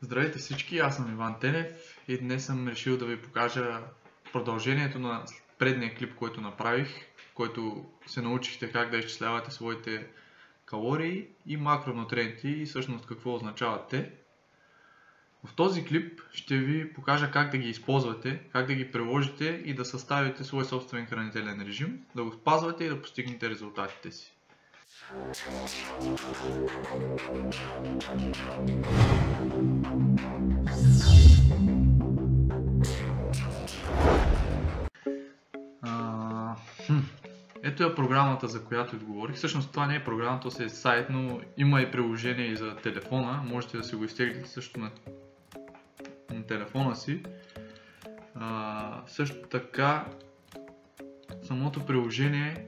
Здравейте всички, аз съм Иван Тенев и днес съм решил да ви покажа продължението на предния клип, който направих, в който се научихте как да изчислявате своите калории и макронутриенти и всъщност какво означават те. В този клип ще ви покажа как да ги използвате, как да ги приложите и да съставите свой собствен хранителен режим, да го спазвате и да постигнете резултатите си. Ето е програмата, за която отговорих. Всъщност това не е програма, то си е сайт, но има и приложение и за телефона. Можете да си го изтеглите също на телефона си. Също така, самото приложение,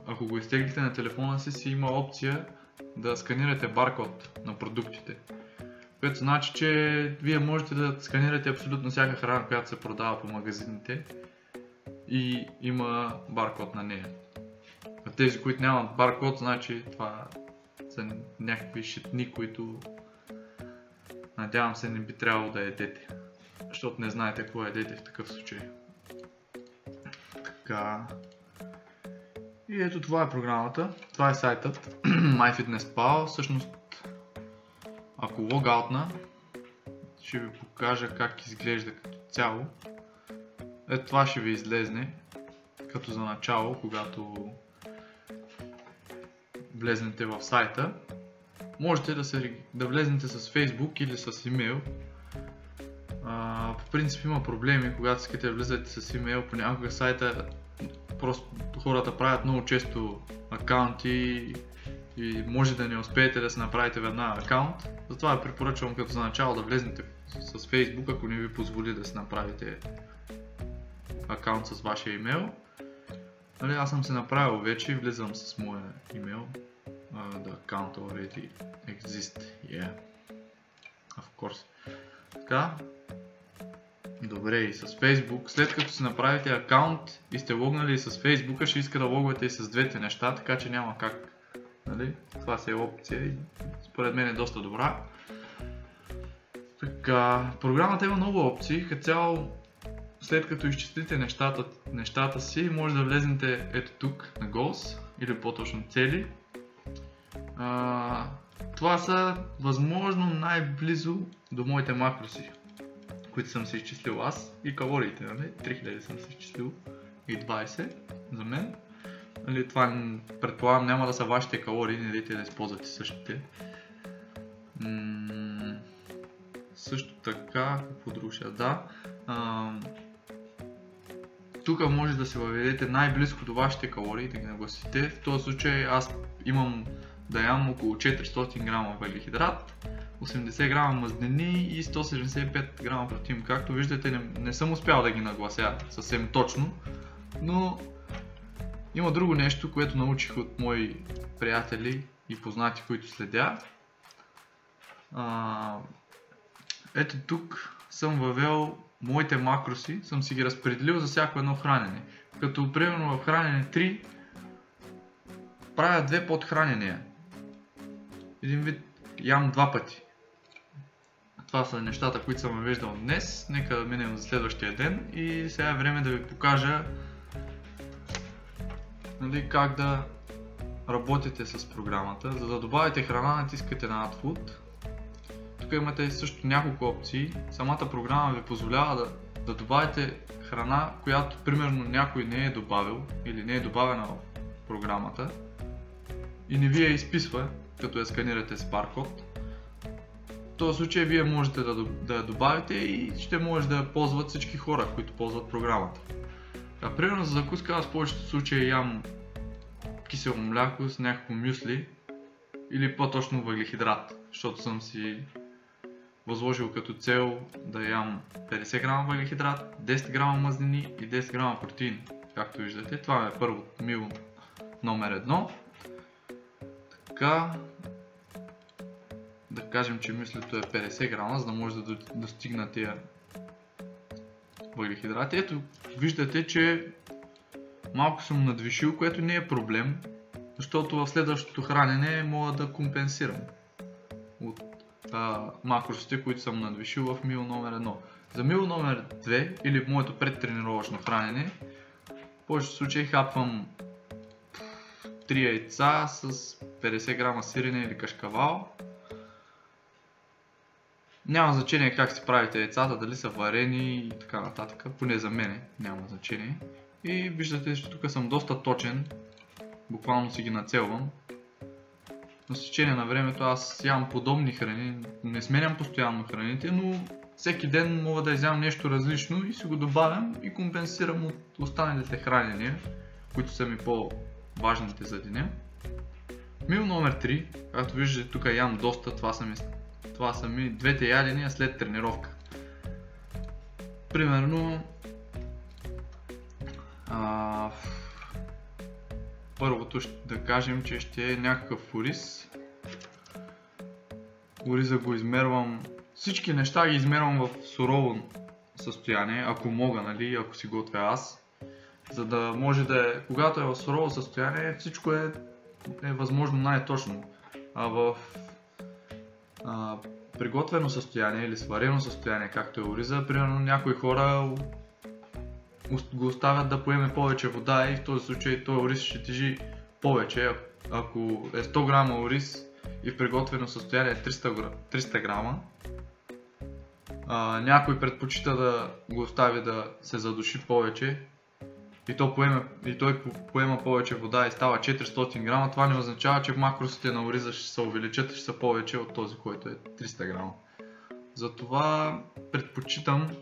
ако го изтеглите на телефона си има опция да сканирате баркод на продуктите. Което значи, че вие можете да сканирате абсолютно всяка храна, която се продава по магазините и има баркод на нея. А тези, които нямат баркод, значи това са някакви шитни, които надявам се не би трябвало да ядете, защото не знаете какво ядете в такъв случай. Така. И ето това е програмата, това е сайтът MyFitnessPal. Всъщност, ако логаутна, ще ви покажа как изглежда като цяло. Ето това ще ви излезне като за начало, когато влезнете в сайта. Можете да влезнете с Facebook или с имейл. По принцип има проблеми, когато искате да влизате с имейл. Понякога сайта просто хората правят много често акаунти и може да не успеете да се направите веднага акаунт. Затова ви препоръчвам като за начало да влезнете с Facebook, ако не ви позволи да се направите акаунт с вашия имейл. Аз съм се направил вече и влизам с моя имейл. The account already exists. Yeah. Of course. Така. Добре, и с Facebook. След като си направите акаунт и сте логнали с Facebook, ще иска да логвате и с двете неща, така че няма как. Нали? Това си е опция и според мен е доста добра. Така, програмата има много опции. Като цяло, след като изчислите нещата си, може да влезнете ето тук на Goals или по-точно цели. Това са възможно най-близо до моите макроси, които съм си изчислил аз, и калориите, нали? 3000 съм си изчислил и 20 за мен. Нали, това предполагам няма да са вашите калории, не дайте да използвате същите. Също така, какво друго ще да. Тук може да се въведете най-близко до вашите калории, да ги нагласите. В този случай аз имам да ям около 400 грама въглехидрат, 80 грама мазнини и 175 грама протеин. Както виждате, не съм успял да ги наглася съвсем точно, но има друго нещо, което научих от мои приятели и познати, които следя. Ето тук съм въвел моите макроси, съм си ги разпределил за всяко едно хранене. Като примерно в хранене 3 правя 2 подхранения. Един вид ям 2 пъти. Това са нещата, които съм въвеждал днес. Нека да минем за следващия ден и сега е време да ви покажа, нали, как да работите с програмата. За да добавите храна, натискате на Add Food. Тук имате също няколко опции. Самата програма ви позволява да добавите храна, която примерно някой не е добавил или не е добавена в програмата и не ви я изписва, като я сканирате с баркод. В този случай вие можете да я добавите и ще може да я ползват всички хора, които ползват програмата. Примерно за закуска аз в повечето случаи ям кисело мляко с някакво мюсли или по-точно въглехидрат, защото съм си възложил като цел да ям 50 грама въглехидрат, 10 грама мазнини и 10 грама протеин. Както виждате, това е първото мил номер 1. Така, да кажем, че мюслито е 50 грама, за да може да достигна тия въглехидрати. Ето, виждате, че малко съм надвишил, което не е проблем, защото в следващото хранене мога да компенсирам от макросите, които съм надвишил в мил номер 1. За мил номер 2 или в моето предтренировъчно хранене, в повечето случаи хапвам 3 яйца с 50 грама сирене или кашкавал. Няма значение как си правите яйцата, дали са варени и така нататък, поне за мене няма значение. И виждате, че тук съм доста точен, буквално си ги нацелвам. На течение на времето аз ям подобни храни, не сменям постоянно храните, но всеки ден мога да изям нещо различно и си го добавям и компенсирам от останалите хранения, които са ми по-важните за деня. Мил номер 3, както виждате тук ям доста, това са ми двете ядения след тренировка. Примерно първото да кажем, че ще е някакъв ориз. Ориза го измервам, всички неща ги измервам в сурово състояние, ако мога, нали, ако си готвя аз. За да може да е, когато е в сурово състояние, всичко е възможно най-точно. А в приготвено състояние или сварено състояние, както е ориза, примерно някои хора го оставят да поеме повече вода и в този случай този ориз ще тежи повече. Ако е 100 грама ориз и в приготвено състояние 300 грама, някой предпочита да го остави да се задуши повече и той поема повече вода и става 400 грама, това не означава, че макросите на ориза ще се увеличат и ще са повече от този, който е 300 грама. Затова предпочитам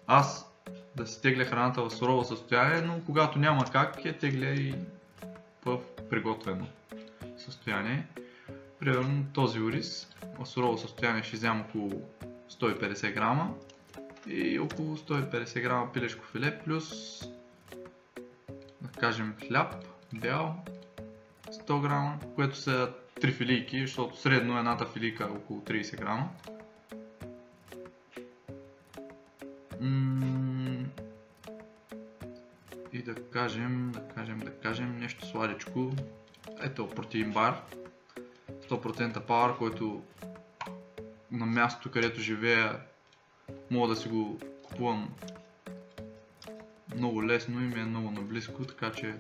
аз да си тегля храната в сурово състояние, но когато няма как, я тегля и в приготвено състояние. Примерно този ориз в сурово състояние ще взема около 150 грама и около 150 грама пилешко филе плюс, да кажем, хляб бял 100 грама, което са 3 филийки, защото средно едната филийка е около 30 грама. И да кажем нещо сладичко. Ето протеин бар 100% пауър, който на мястото, където живея, мога да си го купувам много лесно и ми е много наблизко, така че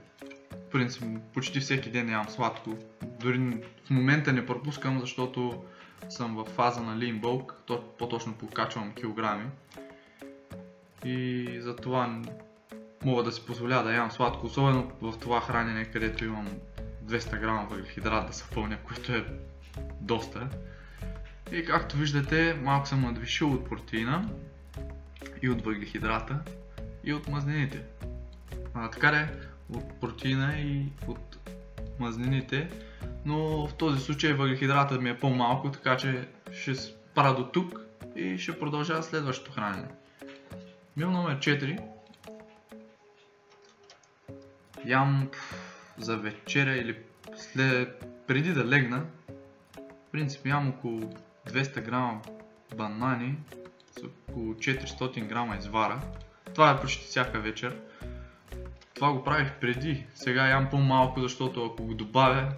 в принцип почти всеки ден ям сладко. Дори в момента не пропускам, защото съм в фаза на lean bulk, по-точно покачвам килограми и затова мога да си позволя да ям сладко, особено в това хранене, където имам 200 грама въглехидрат да се пълня, което е доста. И както виждате, малко съм надвишил от протеина и от въглехидрата и от мазнините. Така е, от протеина и от мазнините, но в този случай въглехидрата ми е по-малко, така че ще спра до тук и ще продължа следващото хранене. Мил номер 4. Ям за вечеря или преди да легна. В принцип ям около 200 грама банани с около 400 грама извара. Това е почти всяка вечер. Това го правих преди. Сега ям по-малко, защото ако го добавя,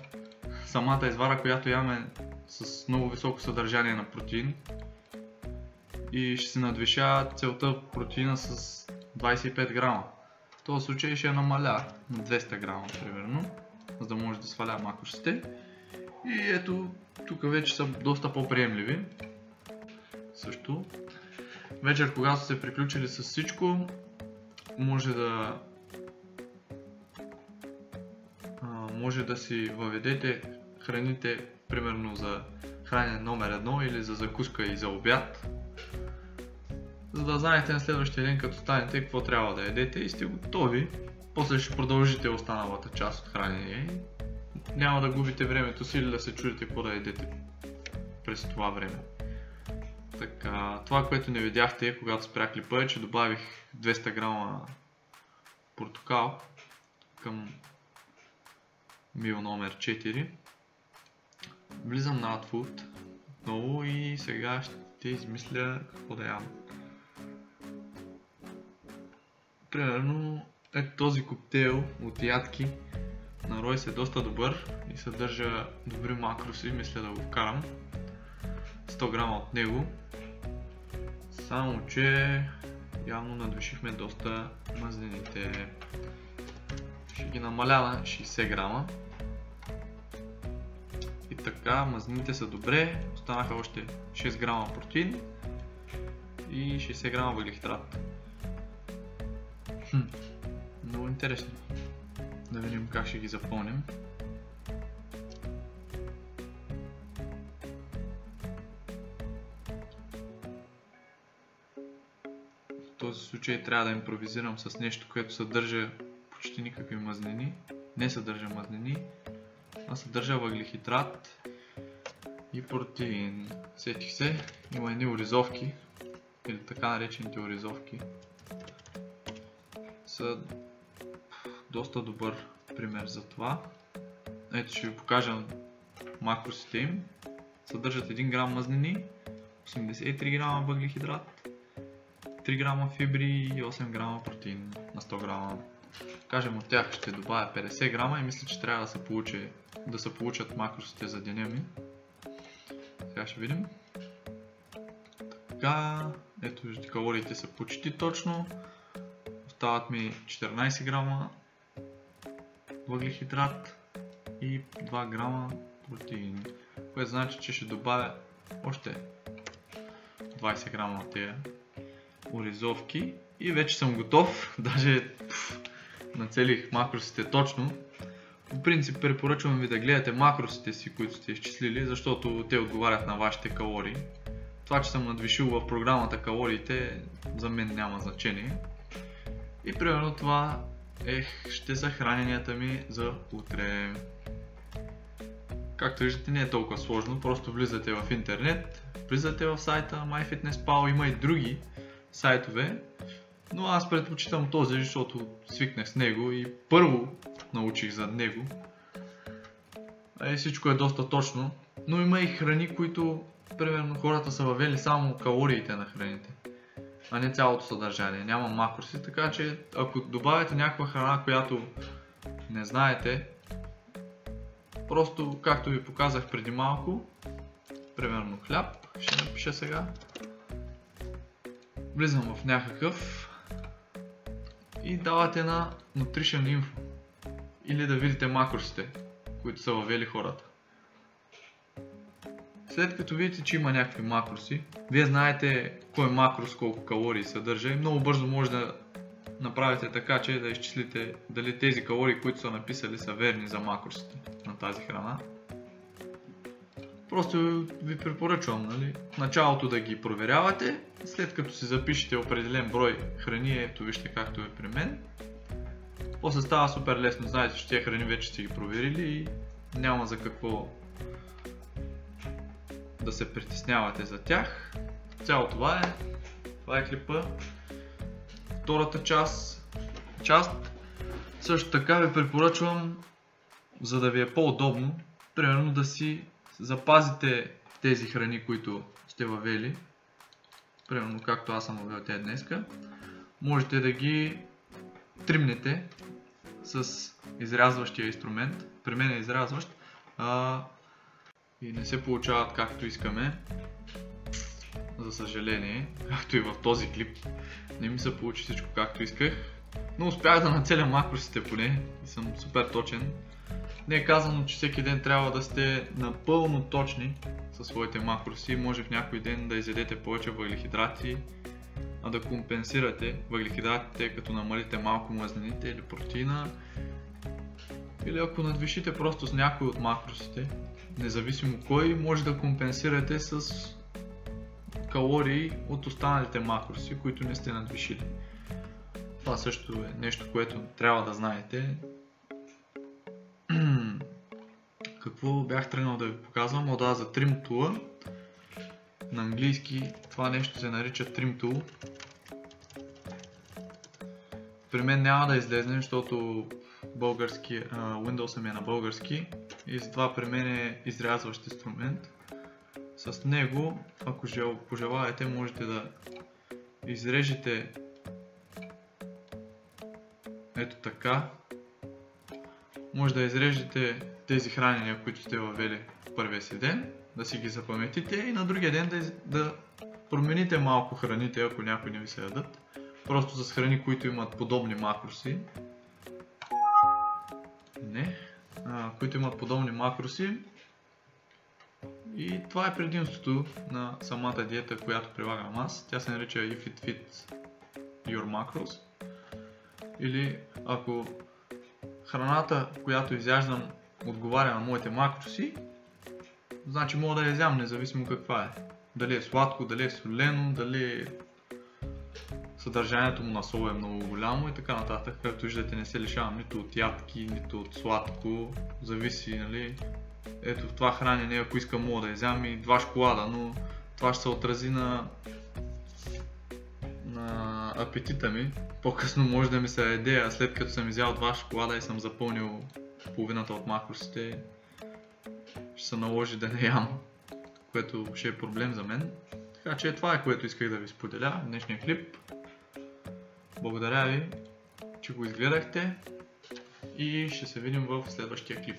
самата извара, която ям е с много високо съдържание на протеин и ще се надвиша целта протеина с 25 грама. В този случай ще я намаля на 200 грама примерно, за да може да сваля макросите. И ето, тук вече са доста по-приемливи. Също. Вечер, когато сте приключили с всичко, може да си въведете храните, примерно за хранене номер 1 или за закуска и за обяд, за да знаете на следващия ден, като станете, какво трябва да ядете и сте готови. После ще продължите останалата част от хранение и няма да губите времето си или да се чудите какво да ядете през това време. Така, това, което не видяхте, когато спрях клипа, е, че добавих 200 грама портокал към мил номер 4. Влизам на AdFood отново и сега ще измисля какво да ям. Примерно този коктейл от ядки на Royce е доста добър и съдържа добри макроси, мисля да го вкарам. 100 грама от него. Само че явно надвишихме доста мазнините. Ще ги намаля на 60 грама. И така, мазнините са добре. Останаха още 6 грама протеин и 60 грама въглехидрат. Много интересно. Да видим как ще ги запълним. В този случай трябва да импровизирам с нещо, което съдържа почти никакви мазнини. Не съдържа мазнини, а съдържа въглехидрат и протеин. Сетих се, има едни оризовки, или така наречените оризовки. Са доста добър пример за това. Ето ще ви покажа макросите им. Съдържат 1 грам мазнини, 83 грама въглехидрат, 3 грама фибри и 8 грама протеин на 100 грама. Кажем от тях ще добавя 50 грама и мисля, че трябва да се получат макросите за деня ми. Сега ще видим. Така, ето виждате, калориите са почти точно. Остават ми 14 грама въглехидрат и 2 грама протеин, което значи, че ще добавя още 20 грама от тези оризовки и вече съм готов. Даже нацелих макросите точно. По принцип препоръчвам ви да гледате макросите си, които сте изчислили, защото те отговарят на вашите калории. Това, че съм надвишил в програмата калориите, за мен няма значение. И примерно това ще са храненията ми за утре. Както виждате, не е толкова сложно, просто влизате в интернет, влизате в сайта MyFitnessPal, има и други сайтове, но аз предпочитам този, защото свикнах с него и първо научих за него. Всичко е доста точно, но има и храни, които примерно хората са въвели само калориите на храните, а не цялото съдържание, няма макроси, така че ако добавяте някаква храна, която не знаете, просто както ви показах преди малко, примерно хляб, ще напиша сега, влизам в някакъв и давате на Nutrition Info или да видите макросите, които са въвели хората. След като видите, че има някакви макроси, вие знаете кой макрос колко калории съдържа и много бързо може да направите така, че да изчислите дали тези калории, които са написали, са верни за макросите на тази храна. Просто ви препоръчвам, нали, в началото да ги проверявате, след като си запишете определен брой храни, ето вижте както е при мен. После става супер лесно, знаете, че тези храни вече сте ги проверили и няма за какво да се притеснявате за тях. Цяло това е клипа. Втората част също така ви препоръчвам, за да ви е по-удобно, примерно да си запазите тези храни, които сте въвели, примерно както аз съм въвел те днеска, можете да ги тримнете с изрязващия инструмент. При мен е изрязващ и не се получават както искаме, за съжаление, както и в този клип. Не ми се получи всичко както исках, но успях да нацеля макросите поне и съм супер точен. Не е казано, че всеки ден трябва да сте напълно точни със своите макроси. Може в някой ден да изядете повече въглехидрати, а да компенсирате въглехидратите, като намалите малко мазнините или протеина. Или ако надвишите просто с някой от макросите, независимо кой, може да компенсирате с калории от останалите макроси, които не сте надвишили. Това също е нещо, което трябва да знаете. Какво бях тръгнал да ви показвам? За Trim Tool. На английски това нещо се нарича Trim Tool. При мен няма да излезне, защото Windows ми е на български и затова при мен е изрязващ инструмент. С него, ако пожелаете, можете да изрежете ето така. Може да изрежете тези хранения, които сте въвели в първия си ден да си ги запаметите и на другия ден да промените малко храните, ако някои не ви се ядат. Просто с храни, които имат подобни макроси. Които имат подобни макроси. И това е предимството на самата диета, която прилагам аз. Тя се нарича If It Fits Your Macros. Или ако храната, която изяждам, отговаря на моите макроси, значи мога да я язям, независимо каква е. Дали е сладко, дали е солено, дали съдържанието му на сол е много голямо и така нататък. Както виждате, не се лишавам нито от ядки, нито от сладко. Зависи, нали? Ето в това хранене, ако искам, мога да язям и 2 шоколада, но това ще се отрази на апетита ми. По-късно може да ми се яде, а след като съм изял 2 шоколада и съм запълнил половината от макросите, ще се наложи да не ям, което ще е проблем за мен. Така че това е, което исках да ви споделя в днешния клип. Благодаря ви, че го изгледахте и ще се видим в следващия клип.